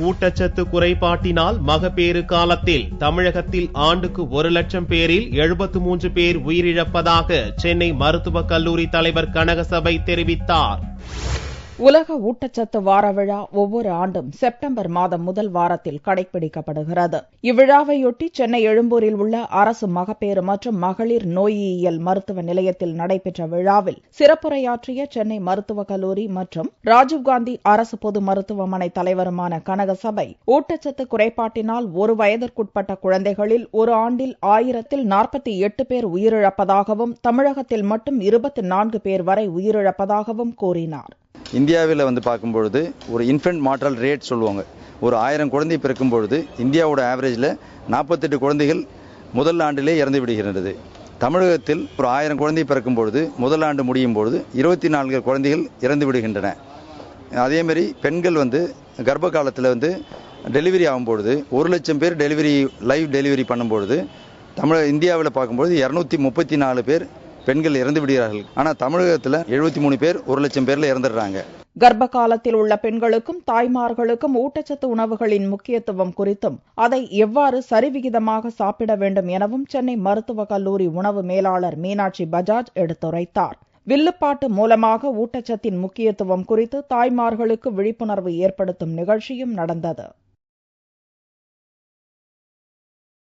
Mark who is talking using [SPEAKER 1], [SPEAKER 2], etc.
[SPEAKER 1] ஊட்டச்சத்து குறைபாட்டினால் மகப்பேறு காலத்தில் தமிழகத்தில் ஆண்டுக்கு 1 லட்சம் பேரில் 73 பேர் உயிரிழப்பதாக சென்னை மருத்துவக் கல்லூரி தலைவர் கனகசபை தெரிவித்தார்.
[SPEAKER 2] உலக ஊட்டச்சத்து வார விழா ஒவ்வொரு ஆண்டும் செப்டம்பர் மாதம் முதல் வாரத்தில் கடைபிடிக்கப்படுகிறது. இவ்விழாவையொட்டி சென்னை எழும்பூரில் உள்ள அரசு மகப்பேறு மற்றும் மகளிர் நோயியல் மருத்துவ நிலையத்தில் நடைபெற்ற விழாவில் சிறப்புரையாற்றிய சென்னை மருத்துவக் கல்லூரி மற்றும் ராஜீவ்காந்தி அரசு பொது மருத்துவமனை தலைவருமான கனகசபை, ஊட்டச்சத்து குறைபாட்டினால் 1 வயதிற்குட்பட்ட குழந்தைகளில் ஒரு ஆண்டில் 1048 பேர் உயிரிழப்பதாகவும் தமிழகத்தில் மட்டும் 24 பேர் வரை உயிரிழப்பதாகவும் கூறினார்.
[SPEAKER 3] இந்தியாவில் பார்க்கும்பொழுது ஒரு இன்ஃபென்ட் மார்டல் ரேட் சொல்லுவாங்க. ஒரு 1000 குழந்தை பிறக்கும் பொழுது இந்தியாவோட ஆவரேஜில் 48 குழந்தைகள் முதல் ஆண்டிலே இறந்து விடுகிறது. தமிழகத்தில் ஒரு 1000 குழந்தை பிறக்கும் பொழுது முதல் ஆண்டு முடியும் பொழுது 24 குழந்தைகள் இறந்து விடுகின்றன. அதேமாதிரி பெண்கள் கர்ப்ப காலத்தில் டெலிவரி ஆகும்பொழுது 1 லட்சம் பேர் லைவ் டெலிவரி பண்ணும்பொழுது இந்தியாவில் பார்க்கும்பொழுது 234 பேர் பெண்கள் இறந்து விடுகிறார்கள். ஆனால் தமிழகத்தில் 73 பேர் 1 லட்சம் பேர்ல இறந்துடுறாங்க.
[SPEAKER 2] கர்ப்ப காலத்தில் உள்ள பெண்களுக்கும் தாய்மார்களுக்கும் ஊட்டச்சத்து உணவுகளின் முக்கியத்துவம் குறித்தும் அதை எவ்வாறு சரிவிகிதமாக சாப்பிட வேண்டும் எனவும் சென்னை மருத்துவக் கல்லூரி உணவு மேலாளர் மீனாட்சி பஜாஜ் எடுத்துரைத்தார். வில்லுப்பாட்டு மூலமாக ஊட்டச்சத்தின் முக்கியத்துவம் குறித்து தாய்மார்களுக்கு விழிப்புணர்வு ஏற்படுத்தும் நிகழ்ச்சியும் நடந்தது.